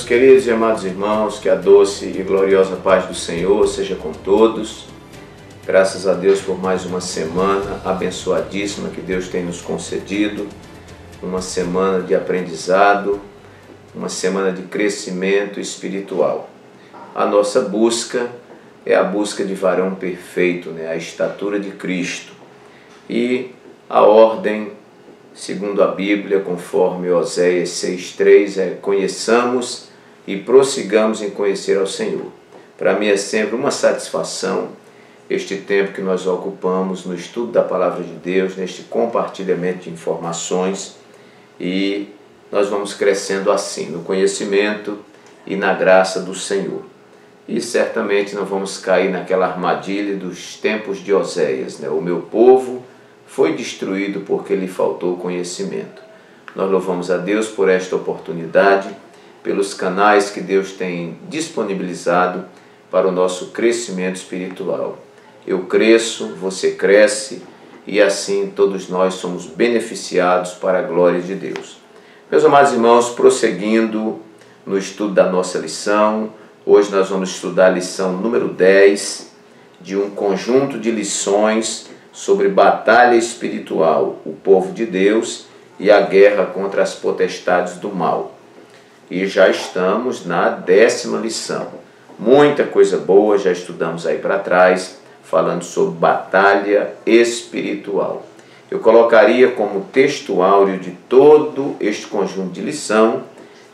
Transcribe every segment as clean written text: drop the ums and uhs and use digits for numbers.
Meus queridos e amados irmãos, que a doce e gloriosa paz do Senhor seja com todos. Graças a Deus por mais uma semana abençoadíssima que Deus tem nos concedido, uma semana de aprendizado, uma semana de crescimento espiritual. A nossa busca é a busca de varão perfeito, a estatura de Cristo. E a ordem, segundo a Bíblia, conforme Oséias 6,3, é: conheçamos e prossigamos em conhecer ao Senhor. Para mim é sempre uma satisfação este tempo que nós ocupamos no estudo da Palavra de Deus, neste compartilhamento de informações, e nós vamos crescendo assim, no conhecimento e na graça do Senhor. E certamente não vamos cair naquela armadilha dos tempos de Oséias, O meu povo foi destruído porque lhe faltou conhecimento. Nós louvamos a Deus por esta oportunidade, pelos canais que Deus tem disponibilizado para o nosso crescimento espiritual. Eu cresço, você cresce e assim todos nós somos beneficiados para a glória de Deus. Meus amados irmãos, prosseguindo no estudo da nossa lição, hoje nós vamos estudar a lição número 10 de um conjunto de lições sobre batalha espiritual, o povo de Deus e a guerra contra as potestades do mal. E já estamos na 10ª lição. Muita coisa boa já estudamos aí para trás, falando sobre batalha espiritual. Eu colocaria como texto áureo de todo este conjunto de lição,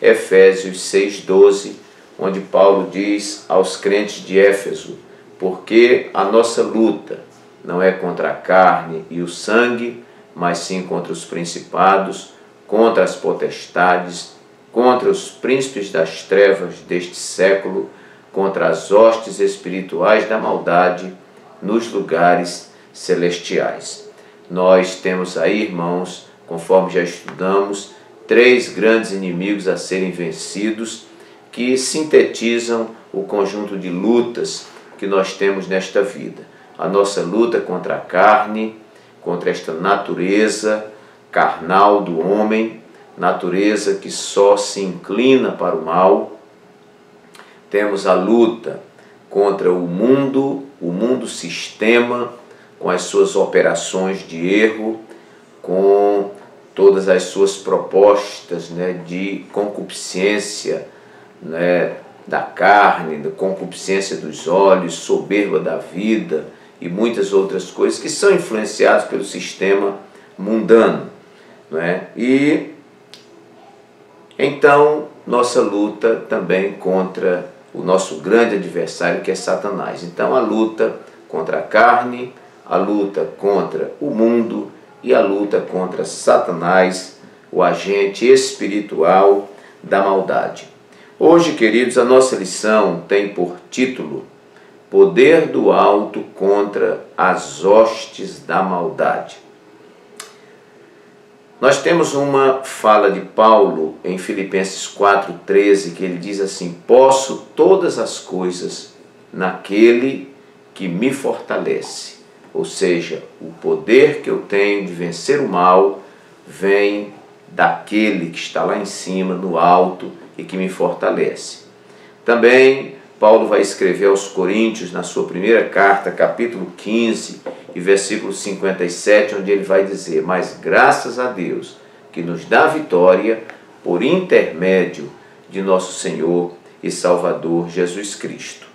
Efésios 6,12, onde Paulo diz aos crentes de Éfeso: porque a nossa luta não é contra a carne e o sangue, mas sim contra os principados, contra as potestades, contra os príncipes das trevas deste século, contra as hostes espirituais da maldade nos lugares celestiais. Nós temos aí, irmãos, conforme já estudamos, 3 grandes inimigos a serem vencidos, que sintetizam o conjunto de lutas que nós temos nesta vida. A nossa luta contra a carne, contra esta natureza carnal do homem, natureza que só se inclina para o mal. Temos a luta contra o mundo sistema, com as suas operações de erro, com todas as suas propostas de concupiscência da carne, da concupiscência dos olhos, soberba da vida e muitas outras coisas que são influenciadas pelo sistema mundano. E então nossa luta também contra o nosso grande adversário, que é Satanás. Então a luta contra a carne, a luta contra o mundo e a luta contra Satanás, o agente espiritual da maldade. Hoje, queridos, a nossa lição tem por título Poder do Alto contra as hostes da maldade. Nós temos uma fala de Paulo em Filipenses 4,13, que ele diz assim: posso todas as coisas naquele que me fortalece. Ou seja, o poder que eu tenho de vencer o mal vem daquele que está lá em cima, no alto, e que me fortalece. Também Paulo vai escrever aos Coríntios, na sua primeira carta, capítulo 15 e versículo 57, onde ele vai dizer: mas graças a Deus que nos dá vitória por intermédio de nosso Senhor e Salvador Jesus Cristo.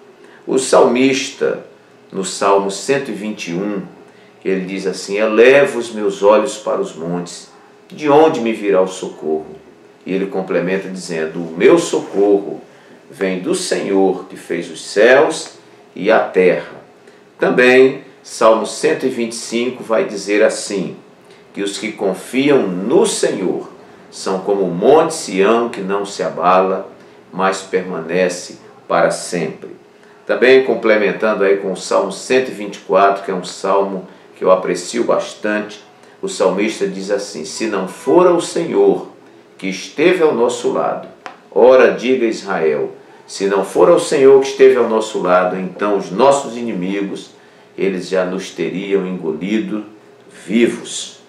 O salmista, no Salmo 121, ele diz assim: elevo os meus olhos para os montes, de onde me virá o socorro? E ele complementa dizendo: o meu socorro vem do Senhor que fez os céus e a terra. Também Salmo 125 vai dizer assim: que os que confiam no Senhor são como o monte Sião, que não se abala, mas permanece para sempre. Também complementando aí com o Salmo 124, que é um salmo que eu aprecio bastante, o salmista diz assim: se não for o Senhor que esteve ao nosso lado, ora diga Israel, se não for o Senhor que esteve ao nosso lado, então os nossos inimigos, eles já nos teriam engolido vivos.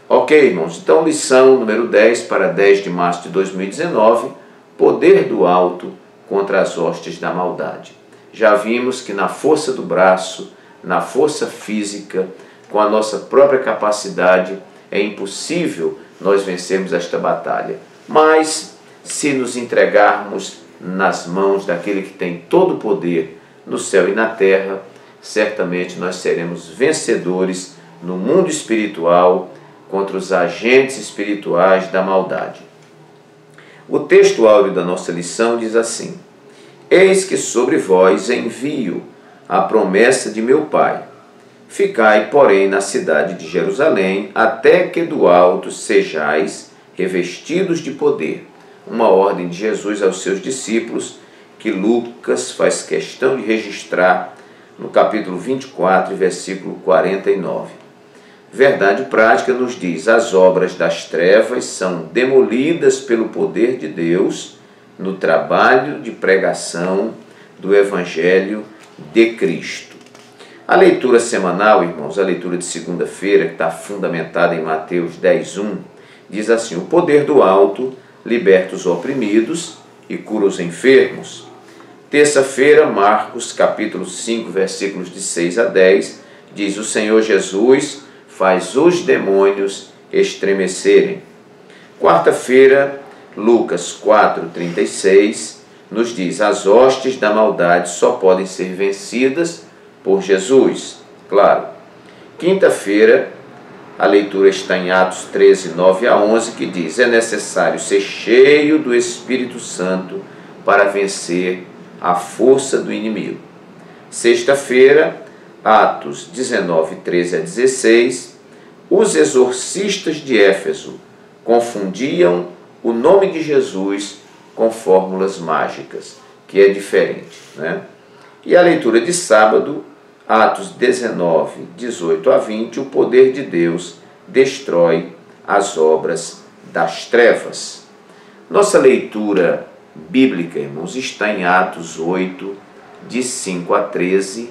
Ok, irmãos, então lição número 10 para 10 de março de 2019, poder do alto contra as hostes da maldade. Já vimos que na força do braço, na força física, com a nossa própria capacidade, é impossível nós vencermos esta batalha. Mas, se nos entregarmos nas mãos daquele que tem todo o poder no céu e na terra, certamente nós seremos vencedores no mundo espiritual contra os agentes espirituais da maldade. O texto áureo da nossa lição diz assim: Eis que sobre vós envio a promessa de meu Pai. Ficai, porém, na cidade de Jerusalém, até que do alto sejais revestidos de poder. Uma ordem de Jesus aos seus discípulos, que Lucas faz questão de registrar no capítulo 24, versículo 49. Verdade prática nos diz: as obras das trevas são demolidas pelo poder de Deus no trabalho de pregação do Evangelho de Cristo. A leitura semanal, irmãos, a leitura de segunda-feira, que está fundamentada em Mateus 10:1, diz assim: o poder do alto liberta os oprimidos e cura os enfermos. Terça-feira, Marcos capítulo 5, versículos de 6 a 10, diz: o Senhor Jesus faz os demônios estremecerem. Quarta-feira, Lucas 4:36, nos diz: as hostes da maldade só podem ser vencidas por Jesus. Claro. Quinta-feira, a leitura está em Atos 13, 9 a 11, que diz: é necessário ser cheio do Espírito Santo para vencer a força do inimigo. Sexta-feira, Atos 19, 13 a 16, os exorcistas de Éfeso confundiam o nome de Jesus com fórmulas mágicas, que é diferente, né? E a leitura de sábado, Atos 19, 18 a 20, o poder de Deus destrói as obras das trevas. Nossa leitura bíblica, irmãos, está em Atos 8, de 5 a 13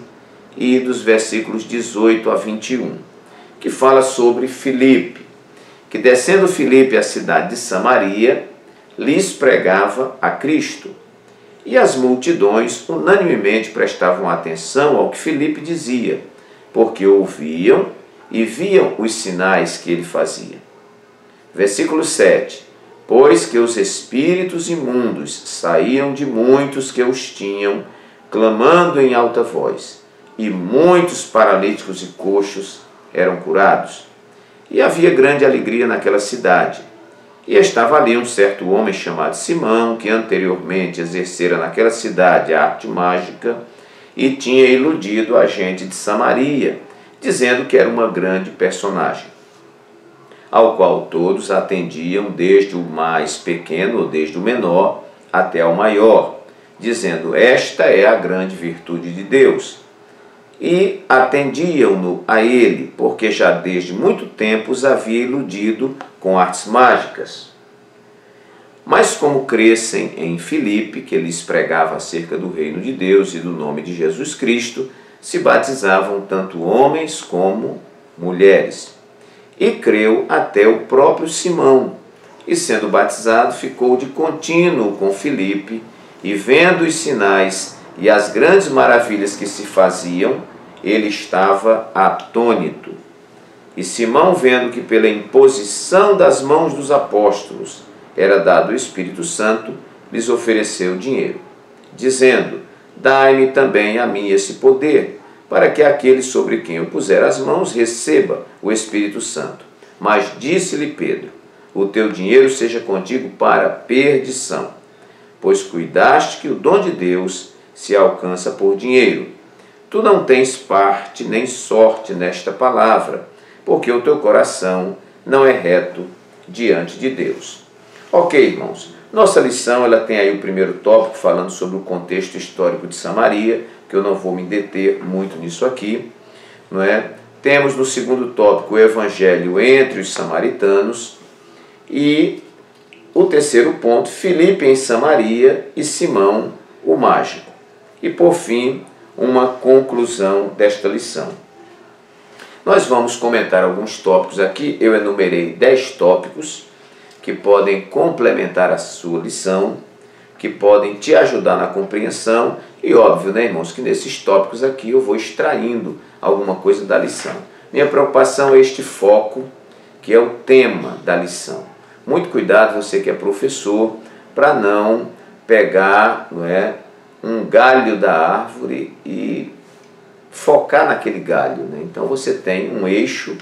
e dos versículos 18 a 21, que fala sobre Filipe, que descendo Filipe à cidade de Samaria, lhes pregava a Cristo. E as multidões unanimemente prestavam atenção ao que Filipe dizia, porque ouviam e viam os sinais que ele fazia. Versículo 7. Pois que os espíritos imundos saíam de muitos que os tinham, clamando em alta voz, e muitos paralíticos e coxos eram curados. E havia grande alegria naquela cidade. E estava ali um certo homem chamado Simão, que anteriormente exercera naquela cidade a arte mágica e tinha iludido a gente de Samaria, dizendo que era uma grande personagem, ao qual todos atendiam, desde o mais pequeno ou desde o menor até ao maior, dizendo: esta é a grande virtude de Deus. E atendiam-no a ele, porque já desde muito tempo os havia iludido com artes mágicas. Mas como crescem em Filipe, que lhes pregava acerca do reino de Deus e do nome de Jesus Cristo, se batizavam tanto homens como mulheres. E creu até o próprio Simão, e sendo batizado ficou de contínuo com Filipe, e vendo os sinais e as grandes maravilhas que se faziam, ele estava atônito. E Simão, vendo que pela imposição das mãos dos apóstolos era dado o Espírito Santo, lhes ofereceu dinheiro, dizendo: dai-me também a mim esse poder, para que aquele sobre quem eu puser as mãos receba o Espírito Santo. Mas disse-lhe Pedro: o teu dinheiro seja contigo para perdição, pois cuidaste que o dom de Deus se alcança por dinheiro. Tu não tens parte nem sorte nesta palavra, porque o teu coração não é reto diante de Deus. Ok, irmãos, nossa lição ela tem aí o primeiro tópico falando sobre o contexto histórico de Samaria, que eu não vou me deter muito nisso aqui, não é? Temos no segundo tópico o evangelho entre os samaritanos e o terceiro ponto, Filipe em Samaria e Simão o mágico. E por fim, uma conclusão desta lição. Nós vamos comentar alguns tópicos aqui, eu enumerei 10 tópicos que podem complementar a sua lição, que podem te ajudar na compreensão e óbvio, né, irmãos, que nesses tópicos aqui eu vou extraindo alguma coisa da lição. Minha preocupação é este foco, que é o tema da lição. Muito cuidado, você que é professor, para não pegar, não é, um galho da árvore e focar naquele galho, né? Então você tem um eixo,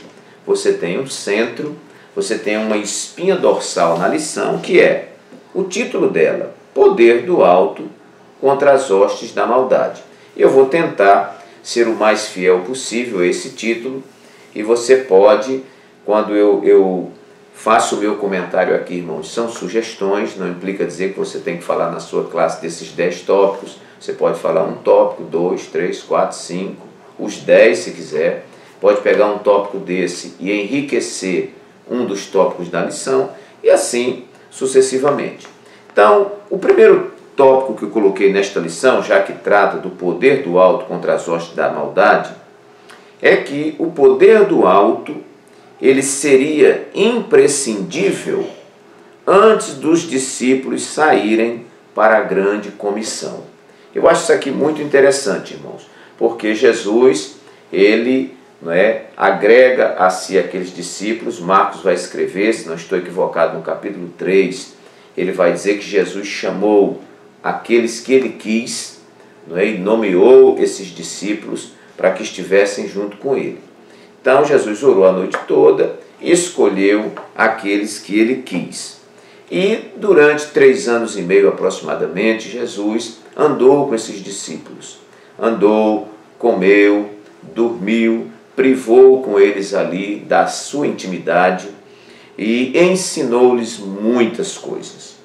você tem um centro, você tem uma espinha dorsal na lição, que é o título dela, Poder do Alto contra as hostes da maldade. Eu vou tentar ser o mais fiel possível a esse título, e você pode, quando eu faço o meu comentário aqui, irmãos, são sugestões, não implica dizer que você tem que falar na sua classe desses 10 tópicos, você pode falar um tópico, 2, 3, 4, 5, os 10 se quiser, pode pegar um tópico desse e enriquecer um dos tópicos da lição, e assim sucessivamente. Então, o primeiro tópico que eu coloquei nesta lição, já que trata do poder do alto contra as hostes da maldade, é que o poder do alto, ele seria imprescindível antes dos discípulos saírem para a grande comissão. Eu acho isso aqui muito interessante, irmãos, porque Jesus, ele, não é, agrega a si aqueles discípulos. Marcos vai escrever, se não estou equivocado, no capítulo 3, ele vai dizer que Jesus chamou aqueles que ele quis, não é, e nomeou esses discípulos para que estivessem junto com ele. Então Jesus orou a noite toda e escolheu aqueles que ele quis. E durante 3 anos e meio aproximadamente, Jesus andou com esses discípulos. Andou, comeu, dormiu, privou com eles ali da sua intimidade e ensinou-lhes muitas coisas.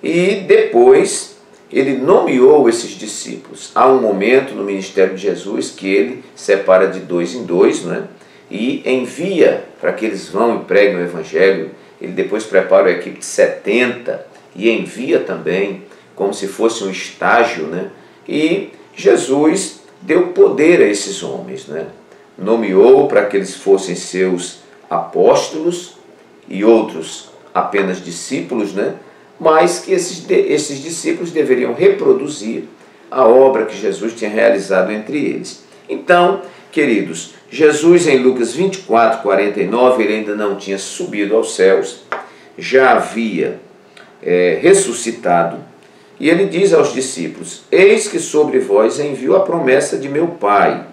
E depois ele nomeou esses discípulos. Há um momento no ministério de Jesus que ele separa de 2 em 2, né? E envia para que eles vão e preguem o Evangelho. Ele depois prepara a equipe de 70 e envia também, como se fosse um estágio, né? E Jesus deu poder a esses homens, né? Nomeou para que eles fossem seus apóstolos e outros apenas discípulos, né? Mas que esses discípulos deveriam reproduzir a obra que Jesus tinha realizado entre eles. Então, queridos, Jesus em Lucas 24, 49, ele ainda não tinha subido aos céus, já havia ressuscitado, e ele diz aos discípulos: eis que sobre vós envio a promessa de meu Pai.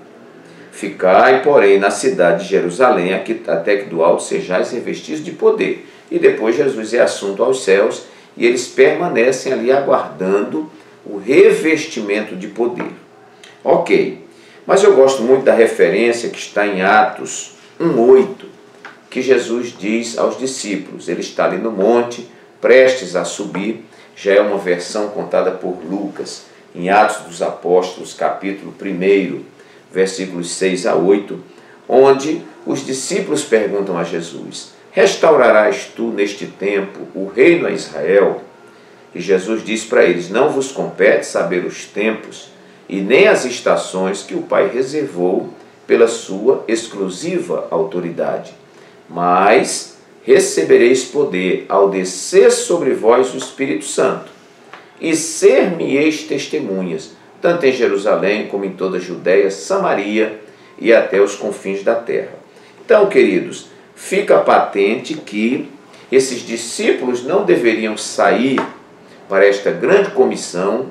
Ficai, porém, na cidade de Jerusalém, até que do alto sejais revestidos de poder. E depois Jesus é assunto aos céus, e eles permanecem ali aguardando o revestimento de poder. Ok, mas eu gosto muito da referência que está em Atos 1:8, que Jesus diz aos discípulos. Ele está ali no monte, prestes a subir. Já é uma versão contada por Lucas, em Atos dos Apóstolos, capítulo 1, versículos 6 a 8, onde os discípulos perguntam a Jesus: restaurarás tu neste tempo o reino a Israel? E Jesus diz para eles: não vos compete saber os tempos e nem as estações que o Pai reservou pela sua exclusiva autoridade, mas recebereis poder ao descer sobre vós o Espírito Santo, e ser-me-eis testemunhas, tanto em Jerusalém como em toda a Judéia, Samaria e até os confins da terra. Então, queridos, fica patente que esses discípulos não deveriam sair para esta grande comissão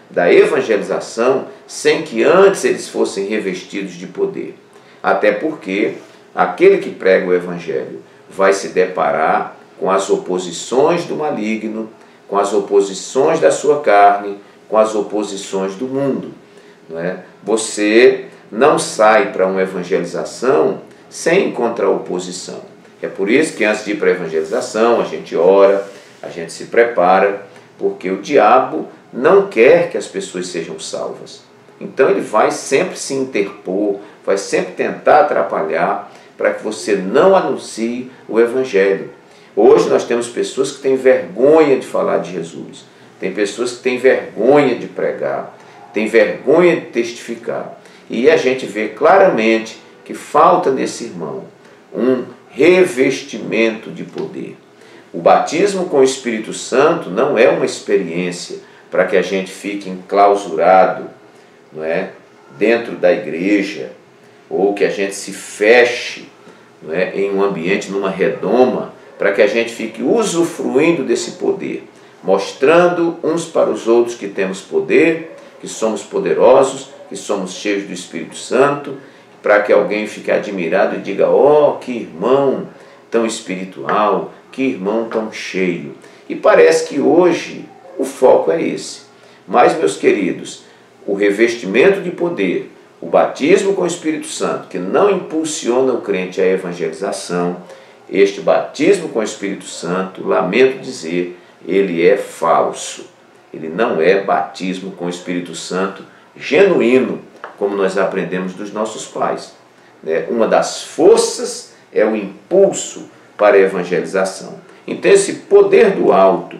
da evangelização sem que antes eles fossem revestidos de poder. Até porque aquele que prega o evangelho vai se deparar com as oposições do maligno, com as oposições da sua carne, com as oposições do mundo, não é? Você não sai para uma evangelização sem encontrar oposição. É por isso que antes de ir para a evangelização, a gente ora, a gente se prepara, porque o diabo não quer que as pessoas sejam salvas. Então ele vai sempre se interpor, vai sempre tentar atrapalhar para que você não anuncie o evangelho. Hoje nós temos pessoas que têm vergonha de falar de Jesus, tem pessoas que têm vergonha de pregar, têm vergonha de testificar. E a gente vê claramente que falta nesse irmão um revestimento de poder. O batismo com o Espírito Santo não é uma experiência para que a gente fique enclausurado, não é, dentro da igreja, ou que a gente se feche, não é, em um ambiente, numa redoma, para que a gente fique usufruindo desse poder, mostrando uns para os outros que temos poder, que somos poderosos, que somos cheios do Espírito Santo, para que alguém fique admirado e diga: ó, que irmão tão espiritual, que irmão tão cheio. E parece que hoje o foco é esse. Mas, meus queridos, o revestimento de poder, o batismo com o Espírito Santo, que não impulsiona o crente à evangelização, este batismo com o Espírito Santo, lamento dizer, ele é falso. Ele não é batismo com o Espírito Santo genuíno, como nós aprendemos dos nossos pais. Uma das forças é o impulso para a evangelização. Então, esse poder do alto,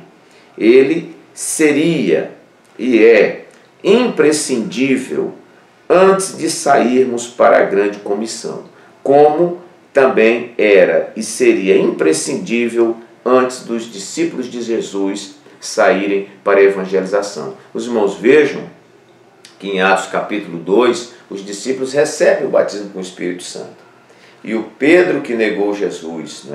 ele seria e é imprescindível antes de sairmos para a grande comissão, como também era e seria imprescindível antes dos discípulos de Jesus saírem para a evangelização. Os irmãos vejam que em Atos capítulo 2, os discípulos recebem o batismo com o Espírito Santo. E o Pedro que negou Jesus,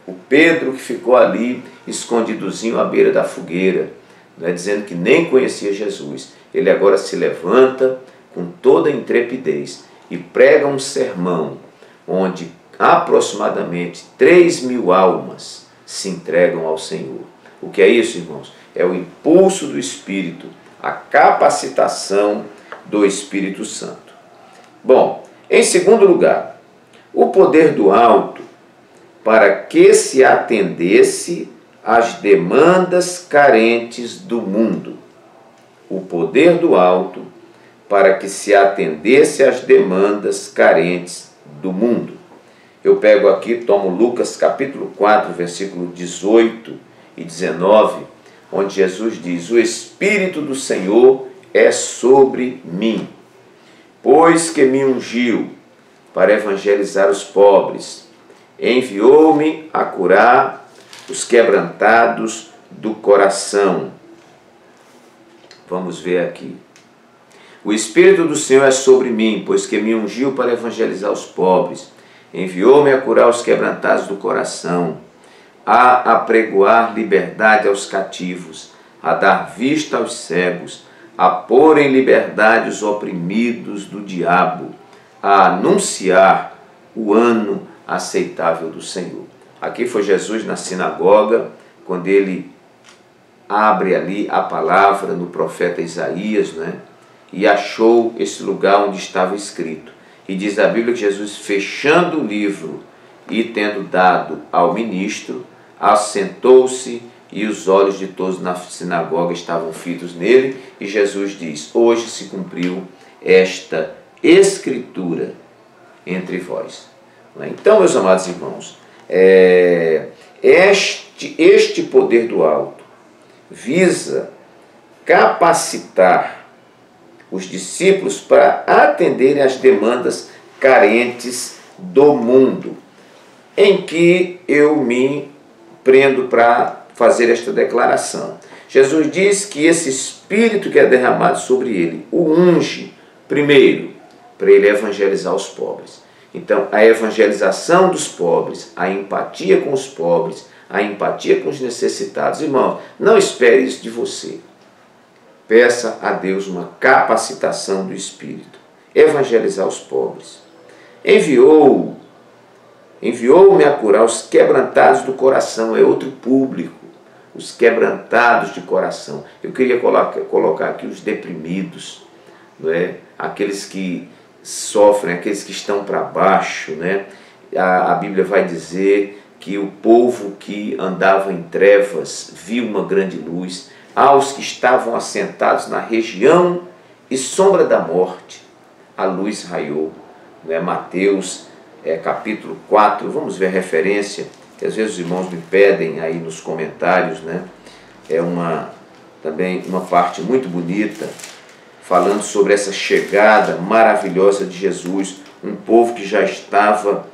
o Pedro que ficou ali escondidozinho à beira da fogueira, dizendo que nem conhecia Jesus, ele agora se levanta com toda a intrepidez e prega um sermão onde aproximadamente 3.000 almas se entregam ao Senhor. O que é isso, irmãos? É o impulso do Espírito, a capacitação do Espírito Santo. Bom, em segundo lugar, o poder do alto para que se atendesse às demandas carentes do mundo. O poder do alto para que se atendesse às demandas carentes do mundo. Eu pego aqui, tomo Lucas capítulo 4, versículo 18 e 19, onde Jesus diz: o Espírito do Senhor é sobre mim, pois que me ungiu para evangelizar os pobres, enviou-me a curar os quebrantados do coração. Vamos ver aqui. O Espírito do Senhor é sobre mim, pois que me ungiu para evangelizar os pobres, enviou-me a curar os quebrantados do coração, a apregoar liberdade aos cativos, a dar vista aos cegos, a pôr em liberdade os oprimidos do diabo, a anunciar o ano aceitável do Senhor. Aqui foi Jesus na sinagoga, quando ele abre ali a palavra no profeta Isaías, e achou esse lugar onde estava escrito. E diz a Bíblia que Jesus, fechando o livro e tendo dado ao ministro, assentou-se e os olhos de todos na sinagoga estavam fitos nele. E Jesus diz: hoje se cumpriu esta escritura entre vós. Então, meus amados irmãos, este poder do alto visa capacitar os discípulos para atenderem às demandas carentes do mundo, em que eu me prendo para fazer esta declaração. Jesus diz que esse Espírito que é derramado sobre ele o unge, primeiro, para ele evangelizar os pobres. Então, a evangelização dos pobres, a empatia com os pobres, a empatia com os necessitados. Irmãos, não espere isso de você. Peça a Deus uma capacitação do Espírito. Evangelizar os pobres. Enviou-me a curar os quebrantados do coração. É outro público. Os quebrantados de coração. Eu queria colocar aqui os deprimidos, aqueles que sofrem, aqueles que estão para baixo. A Bíblia vai dizer que o povo que andava em trevas viu uma grande luz. Aos que estavam assentados na região e sombra da morte, a luz raiou. Mateus capítulo 4, vamos ver a referência, que às vezes os irmãos me pedem aí nos comentários, é também uma parte muito bonita, falando sobre essa chegada maravilhosa de Jesus, um povo que já estava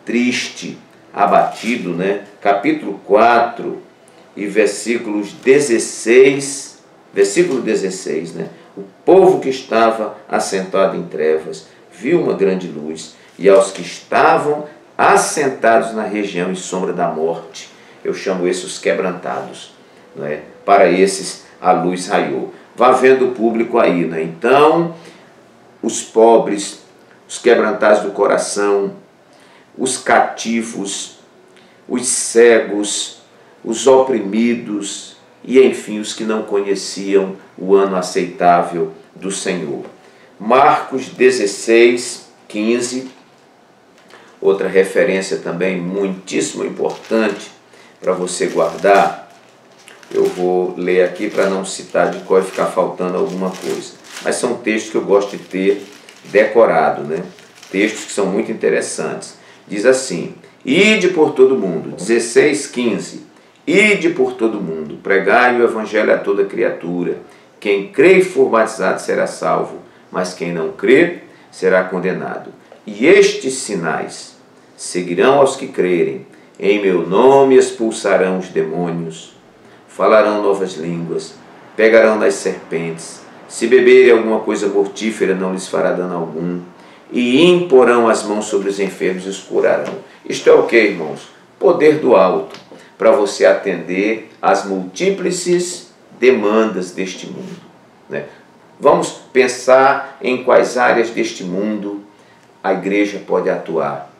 triste, abatido, capítulo 4, e versículo 16, né? O povo que estava assentado em trevas viu uma grande luz, e aos que estavam assentados na região e sombra da morte, eu chamo esses os quebrantados, né? Para esses a luz raiou. Vá vendo o público aí, né? Então, os pobres, os quebrantados do coração, os cativos, os cegos, os oprimidos e, enfim, os que não conheciam o ano aceitável do Senhor. Marcos 16, 15, outra referência também muitíssimo importante para você guardar. Eu vou ler aqui para não citar de cor e ficar faltando alguma coisa. Mas são textos que eu gosto de ter decorado, né? Textos que são muito interessantes. Diz assim: ide por todo o mundo, 16, 15. Ide por todo o mundo, pregai o evangelho a toda criatura. Quem crê e for batizado será salvo, mas quem não crê será condenado. E estes sinais seguirão aos que crerem. Em meu nome expulsarão os demônios, falarão novas línguas, pegarão nas serpentes, se beberem alguma coisa mortífera não lhes fará dano algum, e imporão as mãos sobre os enfermos e os curarão. Isto é o que, irmãos? Poder do alto, para você atender às múltiples demandas deste mundo, né? Vamos pensar em quais áreas deste mundo a igreja pode atuar.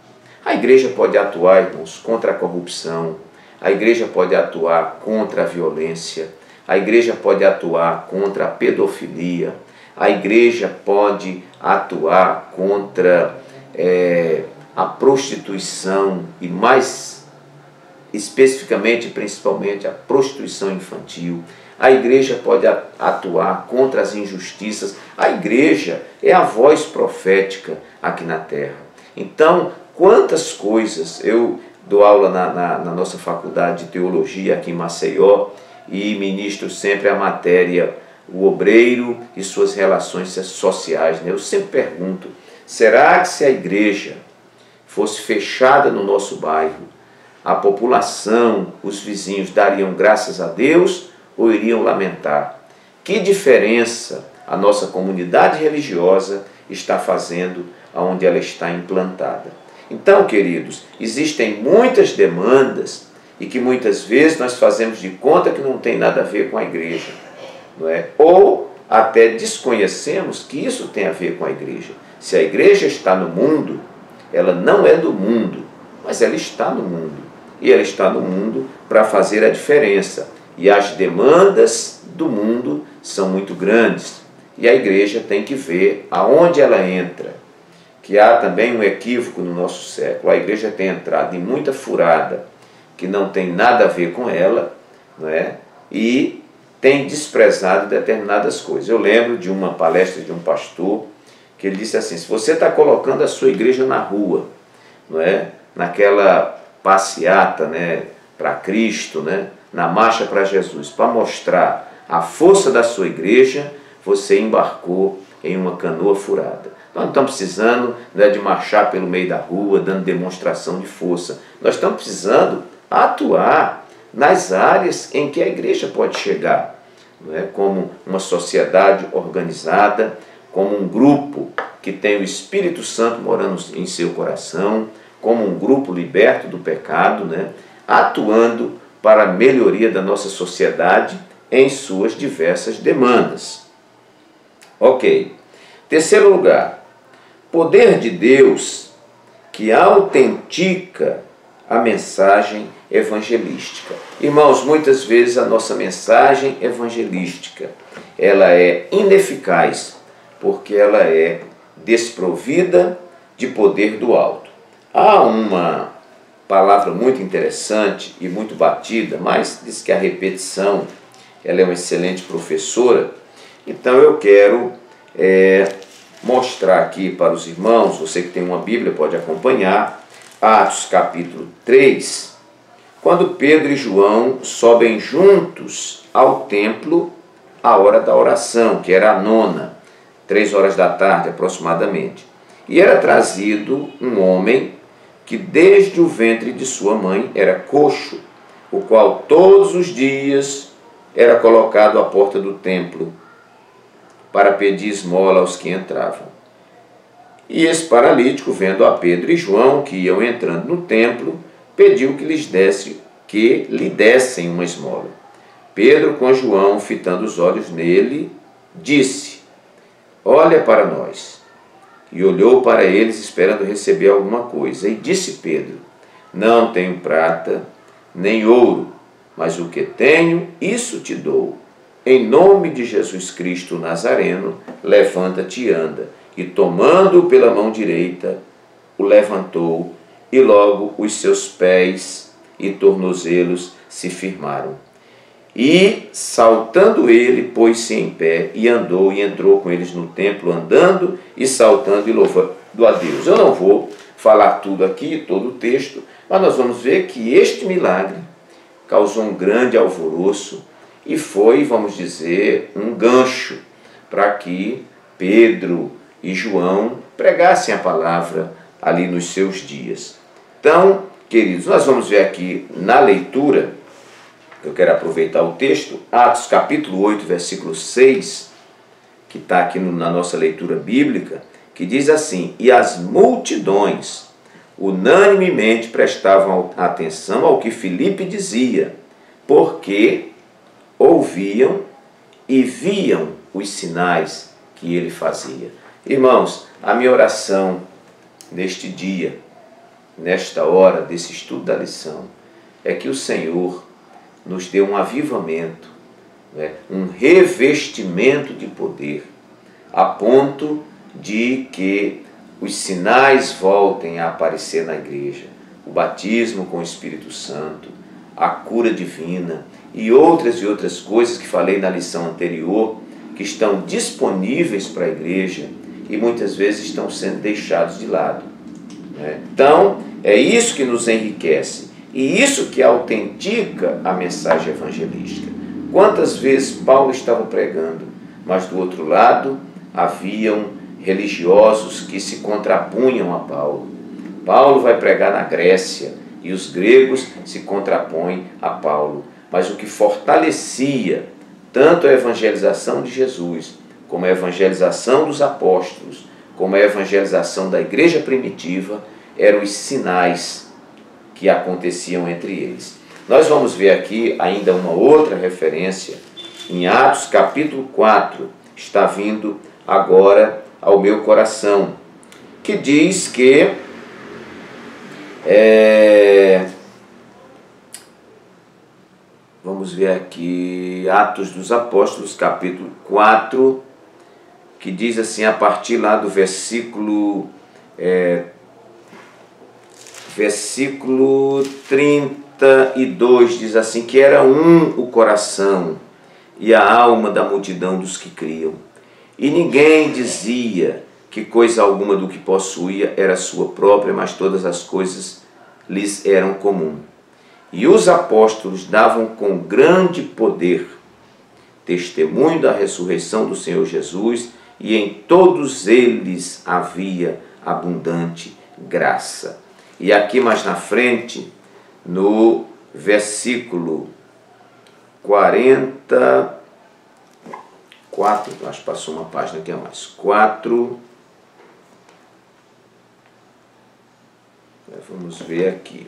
A igreja pode atuar, irmãos, contra a corrupção. A igreja pode atuar contra a violência. A igreja pode atuar contra a pedofilia. A igreja pode atuar contra a prostituição e, mais especificamente, principalmente, a prostituição infantil. A igreja pode atuar contra as injustiças. A igreja é a voz profética aqui na terra. Então, quantas coisas... Eu dou aula na nossa faculdade de teologia aqui em Maceió e ministro sempre a matéria o obreiro e suas relações sociais, né? Eu sempre pergunto, será que se a igreja fosse fechada no nosso bairro, a população, os vizinhos dariam graças a Deus ou iriam lamentar? Que diferença a nossa comunidade religiosa está fazendo onde ela está implantada? Então, queridos, existem muitas demandas e que muitas vezes nós fazemos de conta que não tem nada a ver com a igreja, não é? Ou até desconhecemos que isso tem a ver com a igreja. Se a igreja está no mundo, ela não é do mundo, mas ela está no mundo. E ela está no mundo para fazer a diferença. E as demandas do mundo são muito grandes. E a igreja tem que ver aonde ela entra. Que há também um equívoco no nosso século. A igreja tem entrado em muita furada que não tem nada a ver com ela, não é? E tem desprezado determinadas coisas. Eu lembro de uma palestra de um pastor que ele disse assim: se você está colocando a sua igreja na rua, não é? Naquela passeata, né, para Cristo, né, na marcha para Jesus, para mostrar a força da sua igreja, você embarcou em uma canoa furada. Nós não estamos precisando, né, de marchar pelo meio da rua, dando demonstração de força. Nós estamos precisando atuar nas áreas em que a igreja pode chegar, não é? Como uma sociedade organizada, como um grupo que tem o Espírito Santo morando em seu coração, como um grupo liberto do pecado, né? Atuando para a melhoria da nossa sociedade em suas diversas demandas. Ok. Terceiro lugar, poder de Deus que autentica a mensagem evangelística. Irmãos, muitas vezes a nossa mensagem evangelística, ela é ineficaz porque ela é desprovida de poder do alto. Há uma palavra muito interessante e muito batida, mas diz que a repetição, ela é uma excelente professora. Então eu quero mostrar aqui para os irmãos, você que tem uma Bíblia pode acompanhar, Atos capítulo 3, quando Pedro e João sobem juntos ao templo à hora da oração, que era a 9, 3 horas da tarde aproximadamente. E era trazido um homem que desde o ventre de sua mãe era coxo, o qual todos os dias era colocado à porta do templo para pedir esmola aos que entravam. E esse paralítico, vendo a Pedro e João, que iam entrando no templo, pediu que lhe dessem uma esmola. Pedro, com João, fitando os olhos nele, disse: olha para nós. E olhou para eles, esperando receber alguma coisa. E disse Pedro: não tenho prata, nem ouro, mas o que tenho, isso te dou. Em nome de Jesus Cristo Nazareno, levanta-te e anda. E tomando-o pela mão direita, o levantou, e logo os seus pés e tornozelos se firmaram. E, saltando ele, pôs-se em pé, e andou, e entrou com eles no templo, andando e saltando e louvando a Deus. Eu não vou falar tudo aqui, todo o texto, mas nós vamos ver que este milagre causou um grande alvoroço e foi, vamos dizer, um gancho para que Pedro e João pregassem a palavra ali nos seus dias. Então, queridos, nós vamos ver aqui na leitura, eu quero aproveitar o texto, Atos capítulo 8, versículo 6, que está aqui na nossa leitura bíblica, que diz assim: e as multidões unanimemente prestavam atenção ao que Filipe dizia, porque ouviam e viam os sinais que ele fazia. Irmãos, a minha oração neste dia, nesta hora desse estudo da lição, é que o Senhor nos dê um avivamento, um revestimento de poder, a ponto de que os sinais voltem a aparecer na igreja, o batismo com o Espírito Santo, a cura divina e outras coisas que falei na lição anterior, que estão disponíveis para a igreja e muitas vezes estão sendo deixados de lado. Então, é isso que nos enriquece e isso que autentica a mensagem evangelística. Quantas vezes Paulo estava pregando, mas do outro lado haviam religiosos que se contrapunham a Paulo. Paulo vai pregar na Grécia e os gregos se contrapõem a Paulo. Mas o que fortalecia tanto a evangelização de Jesus, como a evangelização dos apóstolos, como a evangelização da igreja primitiva, eram os sinais que aconteciam entre eles. Nós vamos ver aqui ainda uma outra referência, em Atos capítulo 4, está vindo agora ao meu coração, que diz que vamos ver aqui, Atos dos Apóstolos, capítulo 4, que diz assim, a partir lá do versículo 32, diz assim, que era um o coração e a alma da multidão dos que criam. E ninguém dizia que coisa alguma do que possuía era sua própria, mas todas as coisas lhes eram comum. E os apóstolos davam com grande poder testemunho da ressurreição do Senhor Jesus, e em todos eles havia abundante graça. E aqui mais na frente, no versículo 44, acho que passou uma página aqui a mais, 4, vamos ver aqui.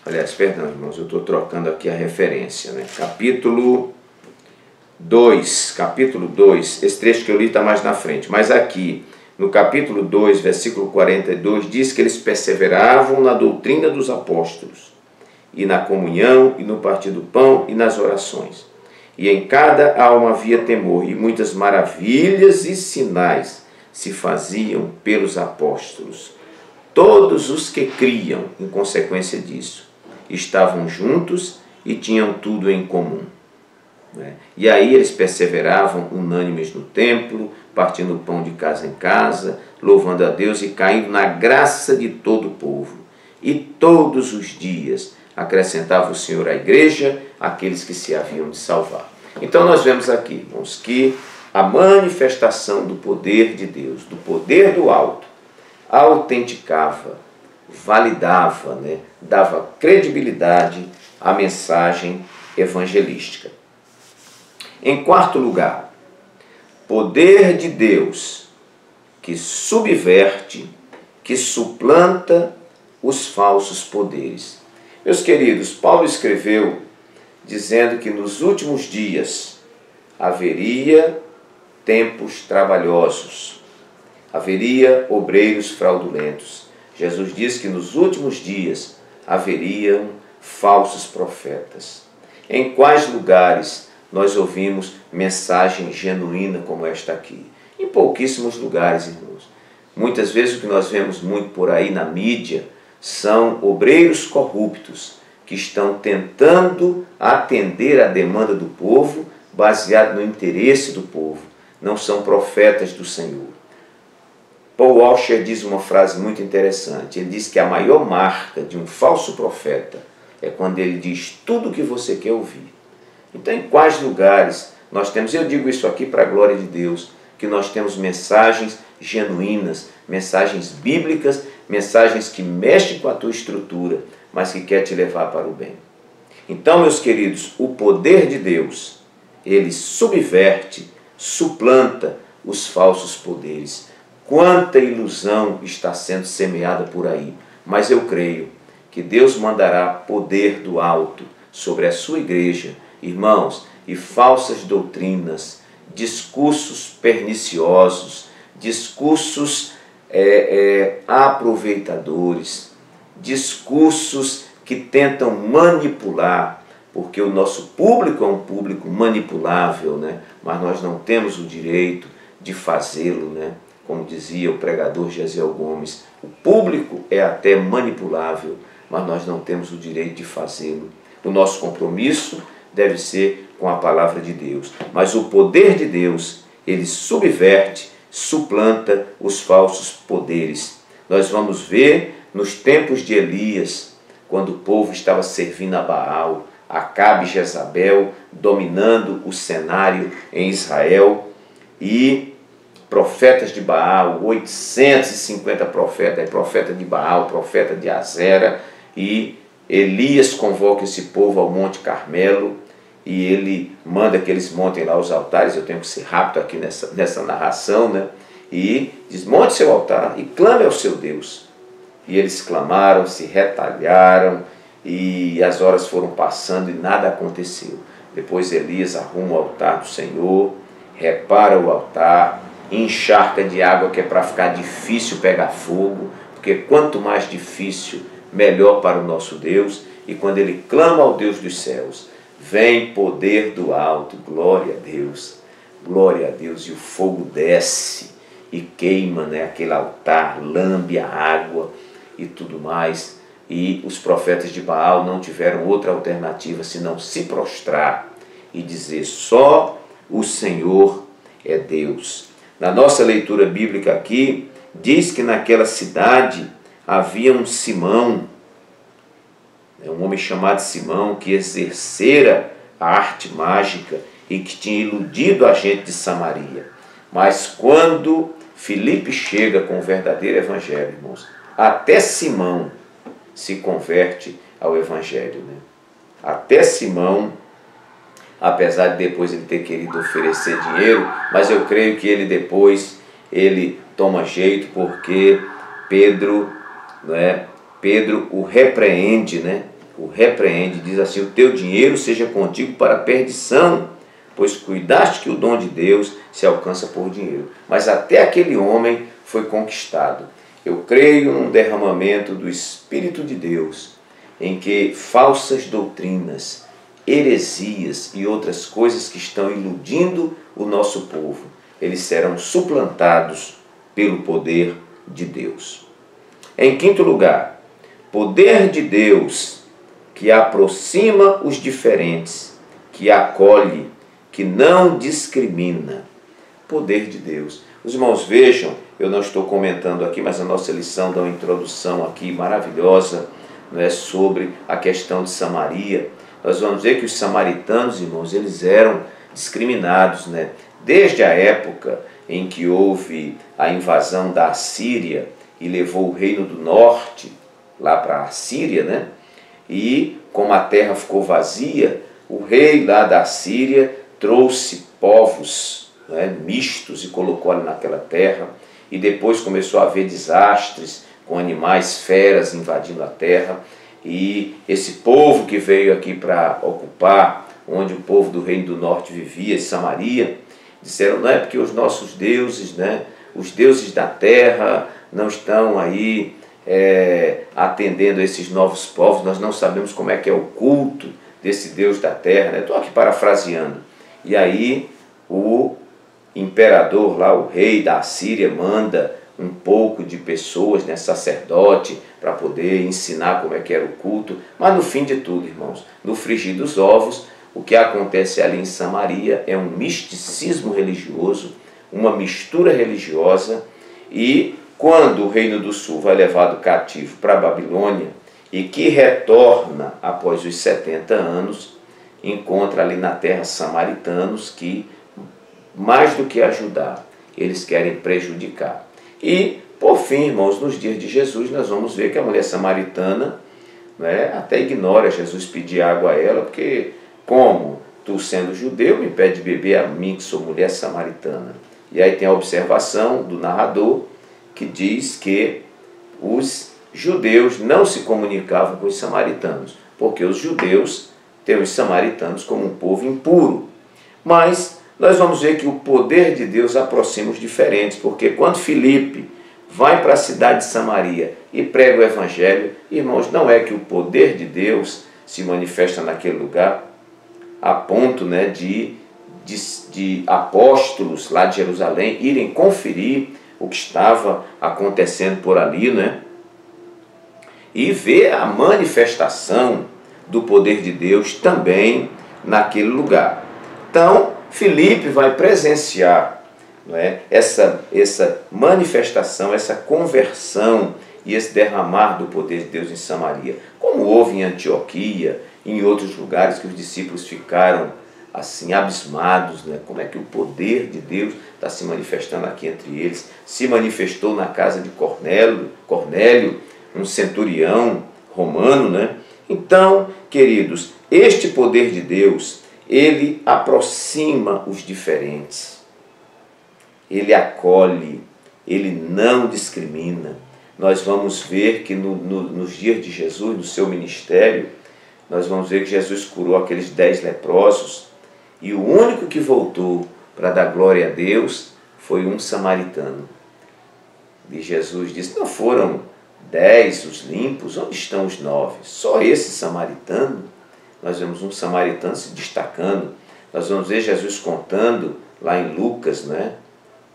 Aliás, perdão, irmãos, eu estou trocando aqui a referência, Capítulo 2, esse trecho que eu li está mais na frente, mas aqui, no capítulo 2, versículo 42, diz que eles perseveravam na doutrina dos apóstolos, e na comunhão, e no partir do pão, e nas orações. E em cada alma havia temor, e muitas maravilhas e sinais se faziam pelos apóstolos. Todos os que criam, em consequência disso, estavam juntos e tinham tudo em comum. E aí eles perseveravam unânimes no templo, partindo o pão de casa em casa, louvando a Deus e caindo na graça de todo o povo. E todos os dias acrescentava o Senhor à igreja aqueles que se haviam de salvar. Então nós vemos aqui, irmãos, que a manifestação do poder de Deus, do poder do alto, autenticava validava, né, dava credibilidade à mensagem evangelística. Em quarto lugar, poder de Deus que subverte, que suplanta os falsos poderes. Meus queridos, Paulo escreveu dizendo que nos últimos dias haveria tempos trabalhosos, haveria obreiros fraudulentos. Jesus diz que nos últimos dias haveriam falsos profetas. Em quais lugares nós ouvimos mensagem genuína como esta aqui? Em pouquíssimos lugares, irmãos. Muitas vezes o que nós vemos muito por aí na mídia são obreiros corruptos que estão tentando atender a demanda do povo baseado no interesse do povo. Não são profetas do Senhor. Paul Washer diz uma frase muito interessante. Ele diz que a maior marca de um falso profeta é quando ele diz tudo o que você quer ouvir. Então, em quais lugares nós temos, eu digo isso aqui para a glória de Deus, que nós temos mensagens genuínas, mensagens bíblicas, mensagens que mexem com a tua estrutura, mas que quer te levar para o bem. Então, meus queridos, o poder de Deus, ele subverte, suplanta os falsos poderes. Quanta ilusão está sendo semeada por aí, mas eu creio que Deus mandará poder do alto sobre a sua igreja, irmãos, e falsas doutrinas, discursos perniciosos, discursos aproveitadores, discursos que tentam manipular, porque o nosso público é um público manipulável, né? Mas nós não temos o direito de fazê-lo, né? Como dizia o pregador Gesiel Gomes, o público é até manipulável, mas nós não temos o direito de fazê-lo. O nosso compromisso deve ser com a palavra de Deus. Mas o poder de Deus, ele subverte, suplanta os falsos poderes. Nós vamos ver nos tempos de Elias, quando o povo estava servindo a Baal, Acabe e Jezabel dominando o cenário em Israel, e profetas de Baal, 850 profetas, profeta de Baal, profeta de Azera, e Elias convoca esse povo ao Monte Carmelo, e ele manda que eles montem lá os altares. Eu tenho que ser rápido aqui nessa narração, né? E diz, monte seu altar e clame ao seu Deus. E eles clamaram, se retalharam, e as horas foram passando e nada aconteceu. Depois Elias arruma o altar do Senhor, repara o altar, encharca de água, que é para ficar difícil pegar fogo, porque quanto mais difícil, melhor para o nosso Deus. E quando ele clama ao Deus dos céus, vem poder do alto, glória a Deus, e o fogo desce e queima, né, aquele altar, lambe a água e tudo mais. E os profetas de Baal não tiveram outra alternativa senão se prostrar e dizer, só o Senhor é Deus. Na nossa leitura bíblica aqui, diz que naquela cidade havia um Simão, um homem chamado Simão, que exercera a arte mágica e que tinha iludido a gente de Samaria. Mas quando Filipe chega com o verdadeiro evangelho, irmãos, até Simão se converte ao evangelho, né? Até Simão, apesar de depois ele ter querido oferecer dinheiro, mas eu creio que ele depois toma jeito, porque Pedro, né, Pedro o repreende, né? O repreende, diz assim, o teu dinheiro seja contigo para a perdição, pois cuidaste que o dom de Deus se alcança por dinheiro. Mas até aquele homem foi conquistado. Eu creio num derramamento do Espírito de Deus, em que falsas doutrinas, heresias e outras coisas que estão iludindo o nosso povo, eles serão suplantados pelo poder de Deus. Em quinto lugar, poder de Deus que aproxima os diferentes, que acolhe, que não discrimina. Poder de Deus. Os irmãos vejam, eu não estou comentando aqui, mas a nossa lição dá uma introdução aqui maravilhosa, né, sobre a questão de Samaria. Nós vamos ver que os samaritanos, irmãos, eles eram discriminados, né? Desde a época em que houve a invasão da Assíria e levou o reino do norte, lá para a Síria, né? E como a terra ficou vazia, o rei lá da Síria trouxe povos, né, mistos e colocou ali naquela terra. E depois começou a haver desastres com animais feras invadindo a terra. E esse povo que veio aqui para ocupar onde o povo do Reino do Norte vivia, Samaria, disseram: não é porque os nossos deuses, né, os deuses da terra não estão aí atendendo a esses novos povos, nós não sabemos como é que é o culto desse Deus da terra, né? Estou aqui parafraseando. E aí o imperador lá, o rei da Assíria, manda um pouco de pessoas, né, sacerdote, para poder ensinar como é que era o culto. Mas no fim de tudo, irmãos, no frigir dos ovos, o que acontece ali em Samaria é um misticismo religioso, uma mistura religiosa. E quando o Reino do Sul vai levado cativo para a Babilônia e que retorna após os 70 anos, encontra ali na terra samaritanos que, mais do que ajudar, eles querem prejudicar. E, por fim, irmãos, nos dias de Jesus, nós vamos ver que a mulher samaritana, né, até ignora Jesus pedir água a ela, porque como tu, sendo judeu, me pede beber a mim, que sou mulher samaritana? E aí tem a observação do narrador, que diz que os judeus não se comunicavam com os samaritanos, porque os judeus têm os samaritanos como um povo impuro. Mas nós vamos ver que o poder de Deus aproxima os diferentes, porque quando Filipe vai para a cidade de Samaria e prega o evangelho, irmãos, não é que o poder de Deus se manifesta naquele lugar a ponto, né, de apóstolos lá de Jerusalém irem conferir o que estava acontecendo por ali, né, e ver a manifestação do poder de Deus também naquele lugar. Então, Filipe vai presenciar, não é, essa manifestação, essa conversão e esse derramar do poder de Deus em Samaria, como houve em Antioquia, em outros lugares que os discípulos ficaram assim abismados, né? Como é que o poder de Deus está se manifestando aqui entre eles? Se manifestou na casa de Cornélio, um centurião romano, né? Então, queridos, este poder de Deus, ele aproxima os diferentes, ele acolhe, ele não discrimina. Nós vamos ver que nos dias de Jesus, no seu ministério, nós vamos ver que Jesus curou aqueles 10 leprosos, e o único que voltou para dar glória a Deus foi um samaritano. E Jesus disse: não foram 10 os limpos? Onde estão os 9? Só esse samaritano? Nós vemos um samaritano se destacando. Nós vamos ver Jesus contando lá em Lucas, né?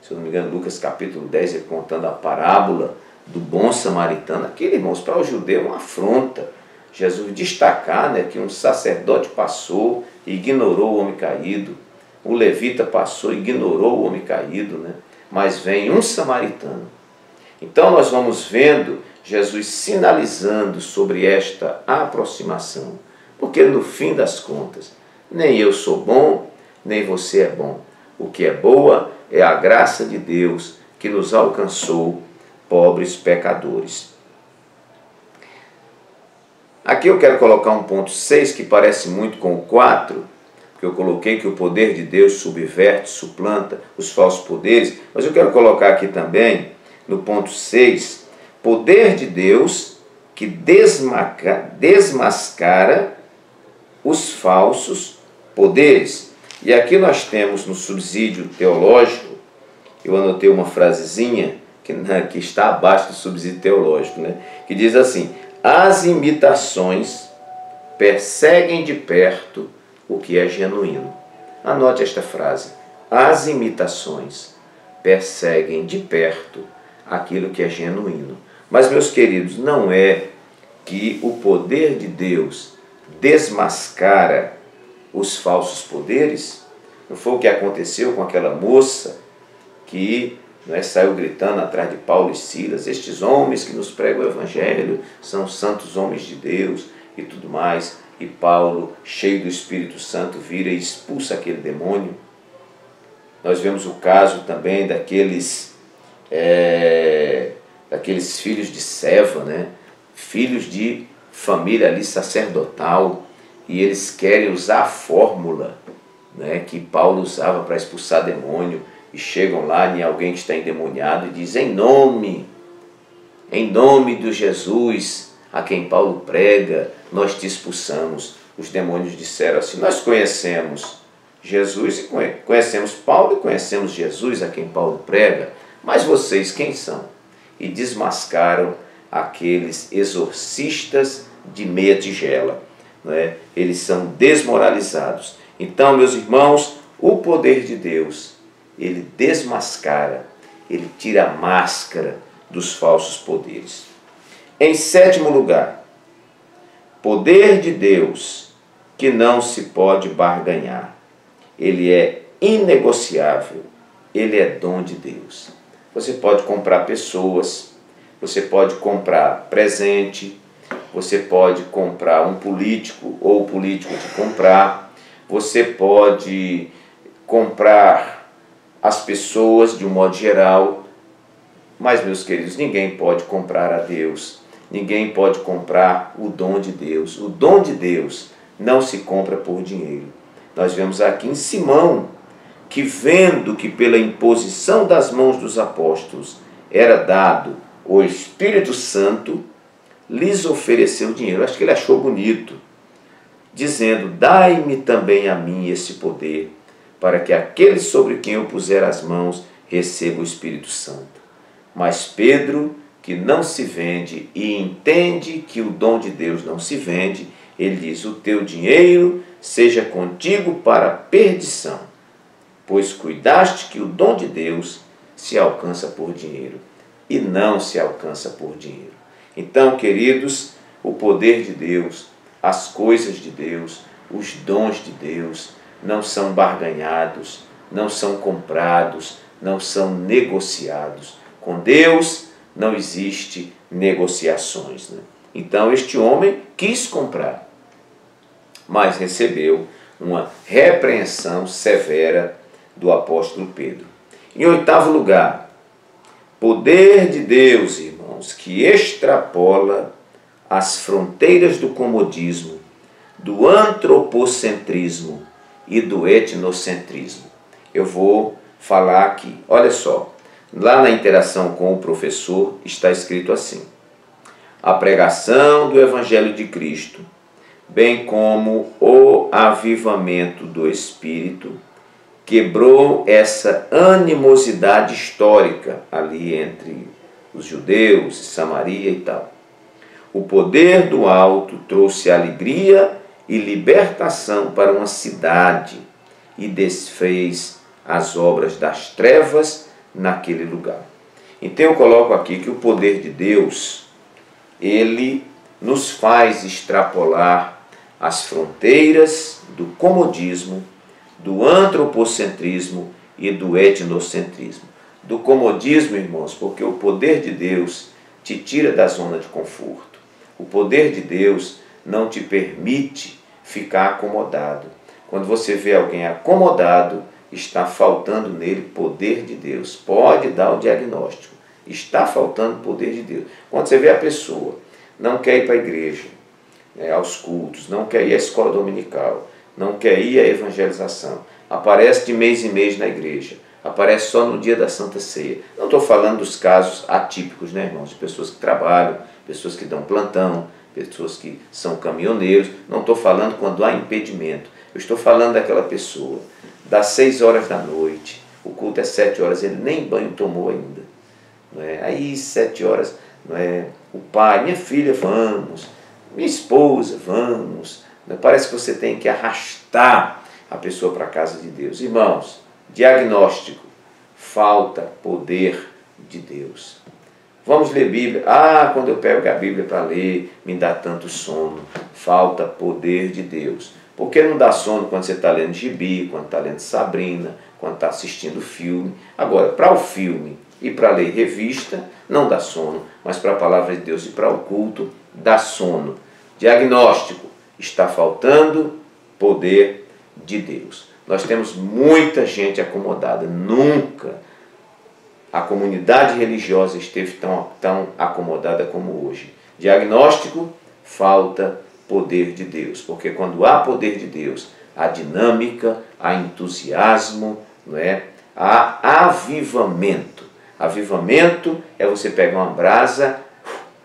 Se eu não me engano, Lucas capítulo 10, ele contando a parábola do bom samaritano. Aquele, irmãos, para o judeu é uma afronta. Jesus destacar, né, que um sacerdote passou e ignorou o homem caído, o levita passou e ignorou o homem caído, né? Mas vem um samaritano. Então nós vamos vendo Jesus sinalizando sobre esta aproximação, porque no fim das contas, nem eu sou bom, nem você é bom. O que é boa é a graça de Deus que nos alcançou, pobres pecadores. Aqui eu quero colocar um ponto 6 que parece muito com o 4, porque eu coloquei que o poder de Deus subverte, suplanta os falsos poderes, mas eu quero colocar aqui também, no ponto 6, poder de Deus que desmascara os falsos poderes. E aqui nós temos no subsídio teológico, eu anotei uma frasezinha que está abaixo do subsídio teológico, né, que diz assim: as imitações perseguem de perto o que é genuíno. Anote esta frase: as imitações perseguem de perto aquilo que é genuíno. Mas, meus queridos, não é que o poder de Deus desmascara os falsos poderes? Não foi o que aconteceu com aquela moça que saiu gritando atrás de Paulo e Silas: estes homens que nos pregam o evangelho são santos homens de Deus e tudo mais. E Paulo, cheio do Espírito Santo, vira e expulsa aquele demônio. Nós vemos o caso também daqueles filhos de Seva, né? filhos de família ali sacerdotal, e eles querem usar a fórmula, né, que Paulo usava para expulsar demônio, e chegam lá em alguém que está endemoniado e diz: em nome de Jesus, a quem Paulo prega, nós te expulsamos. Os demônios disseram assim: nós conhecemos Jesus, e conhecemos Paulo e conhecemos Jesus, a quem Paulo prega, mas vocês quem são? E desmascaram aqueles exorcistas de meia tigela, né? Eles são desmoralizados. Então, meus irmãos, o poder de Deus, ele desmascara, ele tira a máscara dos falsos poderes. Em sétimo lugar, poder de Deus que não se pode barganhar. Ele é inegociável, ele é dom de Deus. Você pode comprar pessoas, você pode comprar presente, você pode comprar um político ou o político te comprar, você pode comprar as pessoas de um modo geral, mas, meus queridos, ninguém pode comprar a Deus, ninguém pode comprar o dom de Deus. O dom de Deus não se compra por dinheiro. Nós vemos aqui em Simão, que vendo que pela imposição das mãos dos apóstolos era dado o Espírito Santo, lhes ofereceu dinheiro. Acho que ele achou bonito, dizendo: dai-me também a mim esse poder, para que aquele sobre quem eu puser as mãos receba o Espírito Santo. Mas Pedro, que não se vende e entende que o dom de Deus não se vende, ele diz: o teu dinheiro seja contigo para a perdição, pois cuidaste que o dom de Deus se alcança por dinheiro, e não se alcança por dinheiro. Então, queridos, o poder de Deus, as coisas de Deus, os dons de Deus não são barganhados, não são comprados, não são negociados. Com Deus não existe negociações, né? Então este homem quis comprar, mas recebeu uma repreensão severa do apóstolo Pedro. Em oitavo lugar, poder de Deus, irmãos, que extrapola as fronteiras do comodismo, do antropocentrismo e do etnocentrismo. Eu vou falar aqui, olha só, lá na interação com o professor está escrito assim: a pregação do Evangelho de Cristo, bem como o avivamento do Espírito, quebrou essa animosidade histórica ali entre os judeus e Samaria e tal. O poder do alto trouxe alegria e libertação para uma cidade e desfez as obras das trevas naquele lugar. Então eu coloco aqui que o poder de Deus, ele nos faz extrapolar as fronteiras do comodismo, do antropocentrismo e do etnocentrismo. Do comodismo, irmãos, porque o poder de Deus te tira da zona de conforto. O poder de Deus não te permite ficar acomodado. Quando você vê alguém acomodado, está faltando nele poder de Deus. Pode dar o diagnóstico. Está faltando poder de Deus. Quando você vê a pessoa, não quer ir para a igreja, aos cultos, não quer ir à escola dominical, não quer ir à evangelização, aparece de mês em mês na igreja, aparece só no dia da Santa Ceia. Não estou falando dos casos atípicos, né, irmãos? De pessoas que trabalham, pessoas que dão plantão, pessoas que são caminhoneiros. Não estou falando quando há impedimento. Eu estou falando daquela pessoa, das 6 horas da noite, o culto é 7 horas, ele nem banho tomou ainda. Não é? Aí 7 horas, não é? O pai, minha filha, vamos, minha esposa, vamos. Não é? Parece que você tem que arrastar a pessoa para a casa de Deus. Irmãos, diagnóstico: falta poder de Deus. Vamos ler Bíblia. Quando eu pego a Bíblia para ler, me dá tanto sono. Falta poder de Deus. Por que não dá sono quando você está lendo gibi, quando está lendo Sabrina, quando está assistindo filme? Agora, para o filme e para ler revista, não dá sono, mas para a palavra de Deus e para o culto, dá sono. Diagnóstico: está faltando poder de Deus. Nós temos muita gente acomodada. Nunca a comunidade religiosa esteve tão acomodada como hoje. Diagnóstico: falta poder de Deus, porque quando há poder de Deus, há dinâmica, há entusiasmo, não é? Há avivamento. Avivamento é você pegar uma brasa,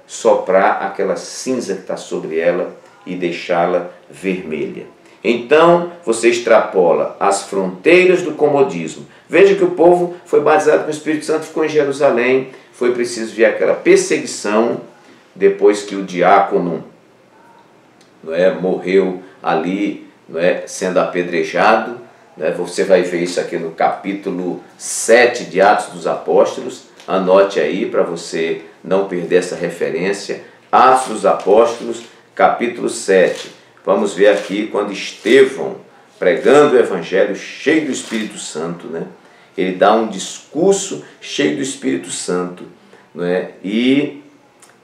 soprar aquela cinza que está sobre ela e deixá-la vermelha. Então você extrapola as fronteiras do comodismo. Veja que o povo foi batizado com o Espírito Santo, ficou em Jerusalém, foi preciso ver aquela perseguição depois que o diácono, não é, morreu ali, não é, sendo apedrejado. Não é? Você vai ver isso aqui no capítulo 7 de Atos dos Apóstolos. Anote aí para você não perder essa referência. Atos dos Apóstolos, capítulo 7. Vamos ver aqui quando Estevão, pregando o Evangelho, cheio do Espírito Santo, né? Ele dá um discurso cheio do Espírito Santo, não é? E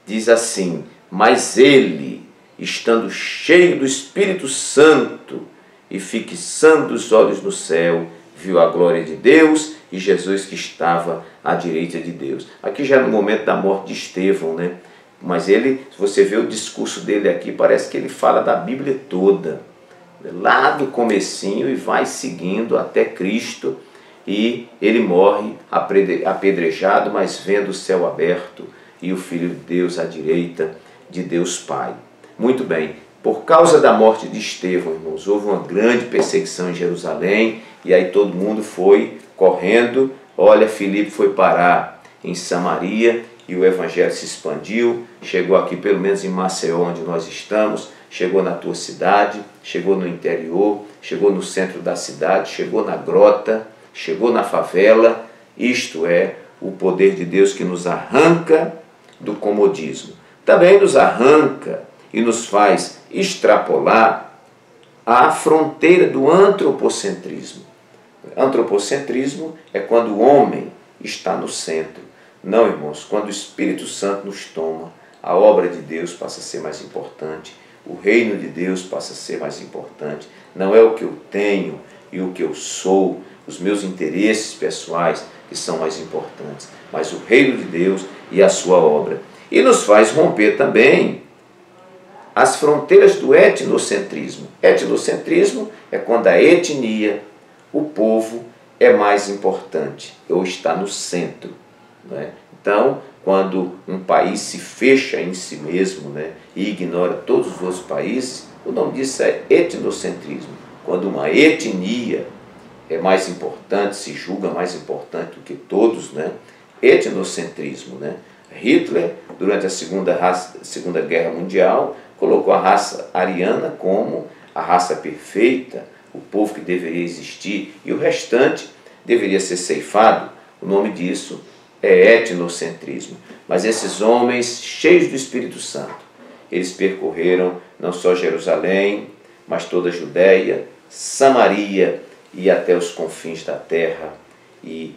diz assim: mas ele, estando cheio do Espírito Santo e fixando os olhos no céu, viu a glória de Deus e Jesus que estava à direita de Deus. Aqui já no momento da morte de Estevão, né? Mas ele, se você vê o discurso dele aqui, parece que ele fala da Bíblia toda, lá do comecinho, e vai seguindo até Cristo, e ele morre apedrejado, mas vendo o céu aberto e o Filho de Deus à direita de Deus Pai. Muito bem, por causa da morte de Estevão, irmãos, houve uma grande perseguição em Jerusalém, e aí todo mundo foi correndo. Olha, Filipe foi parar em Samaria, e o Evangelho se expandiu, chegou aqui pelo menos em Maceió, onde nós estamos, chegou na tua cidade, chegou no interior, chegou no centro da cidade, chegou na grota, chegou na favela. Isto é o poder de Deus que nos arranca do comodismo. Também nos arranca e nos faz extrapolar a fronteira do antropocentrismo. Antropocentrismo é quando o homem está no centro. Não, irmãos, quando o Espírito Santo nos toma, a obra de Deus passa a ser mais importante, o reino de Deus passa a ser mais importante. Não é o que eu tenho e o que eu sou, os meus interesses pessoais que são mais importantes, mas o reino de Deus e a sua obra. E nos faz romper também as fronteiras do etnocentrismo. Etnocentrismo é quando a etnia, o povo, é mais importante, ou está no centro. Né? Então, quando um país se fecha em si mesmo, né, e ignora todos os outros países, o nome disso é etnocentrismo. Quando uma etnia é mais importante, se julga mais importante do que todos, né? Etnocentrismo. Né? Hitler, durante a Segunda Guerra Mundial, colocou a raça ariana como a raça perfeita, o povo que deveria existir, e o restante deveria ser ceifado. O nome disso é etnocentrismo. Mas esses homens cheios do Espírito Santo, eles percorreram não só Jerusalém, mas toda a Judéia, Samaria e até os confins da terra, e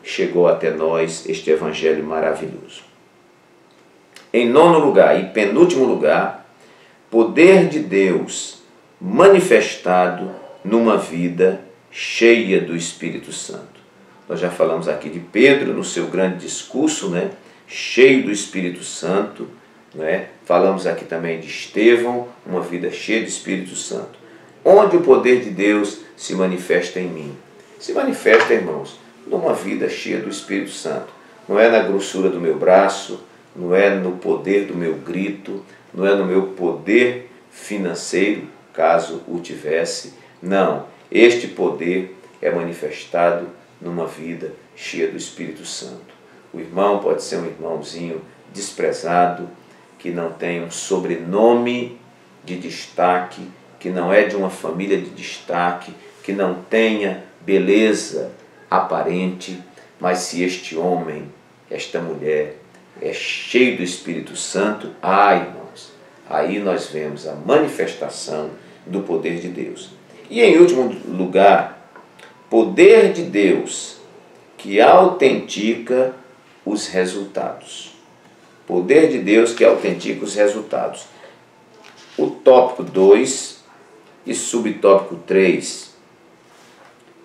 chegou até nós este evangelho maravilhoso. Em nono lugar e penúltimo lugar, poder de Deus manifestado numa vida cheia do Espírito Santo. Nós já falamos aqui de Pedro no seu grande discurso, né? Cheio do Espírito Santo. Né? Falamos aqui também de Estevão, uma vida cheia do Espírito Santo. Onde o poder de Deus se manifesta em mim? Se manifesta, irmãos, numa vida cheia do Espírito Santo. Não é na grossura do meu braço, não é no poder do meu grito, não é no meu poder financeiro, caso o tivesse. Não, este poder é manifestado numa vida cheia do Espírito Santo. O irmão pode ser um irmãozinho desprezado, que não tem um sobrenome de destaque, que não é de uma família de destaque, que não tenha beleza aparente, mas se este homem, esta mulher, é cheio do Espírito Santo, irmãos, aí nós vemos a manifestação do poder de Deus. E em último lugar, poder de Deus que autentica os resultados. Poder de Deus que autentica os resultados. O tópico 2 e subtópico 3,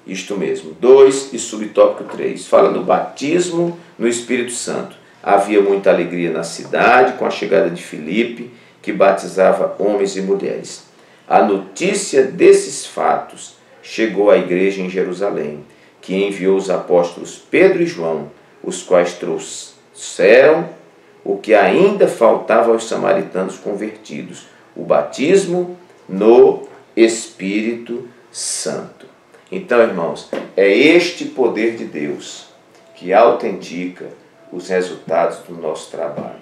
isto mesmo, 2 e subtópico 3, fala do batismo no Espírito Santo. Havia muita alegria na cidade com a chegada de Filipe, que batizava homens e mulheres. A notícia desses fatos chegou à igreja em Jerusalém, que enviou os apóstolos Pedro e João, os quais trouxeram o que ainda faltava aos samaritanos convertidos, o batismo no Espírito Santo. Então, irmãos, é este poder de Deus que autentica os resultados do nosso trabalho.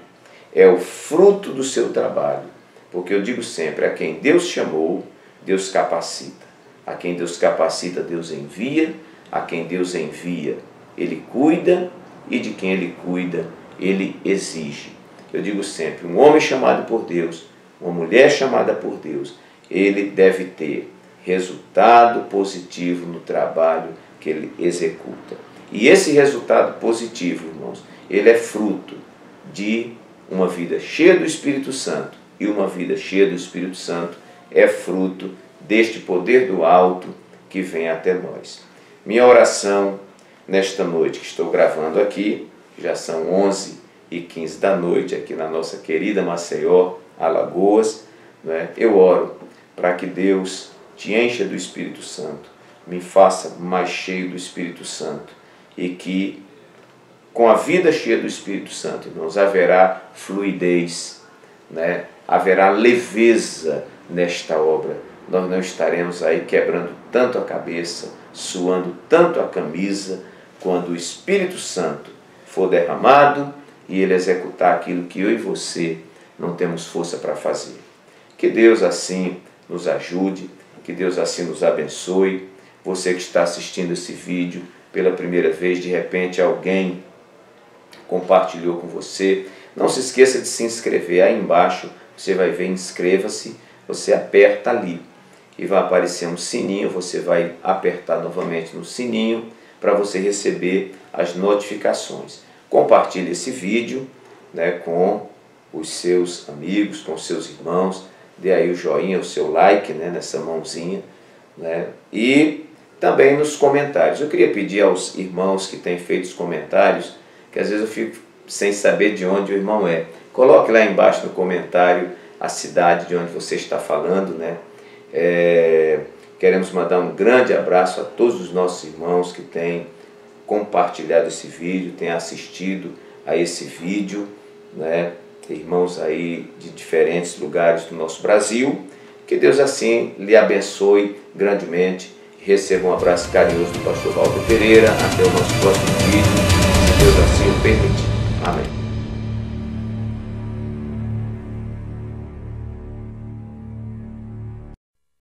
É o fruto do seu trabalho, porque eu digo sempre, a quem Deus chamou, Deus capacita. A quem Deus capacita, Deus envia. A quem Deus envia, Ele cuida, e de quem Ele cuida, Ele exige. Eu digo sempre, um homem chamado por Deus, uma mulher chamada por Deus, ele deve ter resultado positivo no trabalho que ele executa. E esse resultado positivo, irmãos, ele é fruto de uma vida cheia do Espírito Santo. E uma vida cheia do Espírito Santo é fruto deste poder do alto que vem até nós. Minha oração nesta noite que estou gravando aqui, já são 11h15 da noite, aqui na nossa querida Maceió, Alagoas, né? Eu oro para que Deus te encha do Espírito Santo, me faça mais cheio do Espírito Santo, e que com a vida cheia do Espírito Santo, irmãos, haverá fluidez, né? Haverá leveza nesta obra. Nós não estaremos aí quebrando tanto a cabeça, suando tanto a camisa, quando o Espírito Santo for derramado e ele executar aquilo que eu e você não temos força para fazer. Que Deus assim nos ajude, que Deus assim nos abençoe. Você que está assistindo esse vídeo pela primeira vez, de repente alguém compartilhou com você. Não se esqueça de se inscrever. Aí embaixo você vai ver inscreva-se, você aperta ali e vai aparecer um sininho, você vai apertar novamente no sininho para você receber as notificações. Compartilhe esse vídeo, né, com os seus amigos, com os seus irmãos, dê aí o joinha, o seu like, né, nessa mãozinha, né, e também nos comentários. Eu queria pedir aos irmãos que têm feito os comentários, que às vezes eu fico sem saber de onde o irmão é. Coloque lá embaixo no comentário a cidade de onde você está falando, né? Queremos mandar um grande abraço a todos os nossos irmãos que têm compartilhado esse vídeo, têm assistido a esse vídeo, né? Irmãos aí de diferentes lugares do nosso Brasil. Que Deus assim lhe abençoe grandemente. Receba um abraço carinhoso do pastor Walter Pereira. Até o nosso próximo vídeo, se Deus assim o permitir. Amém.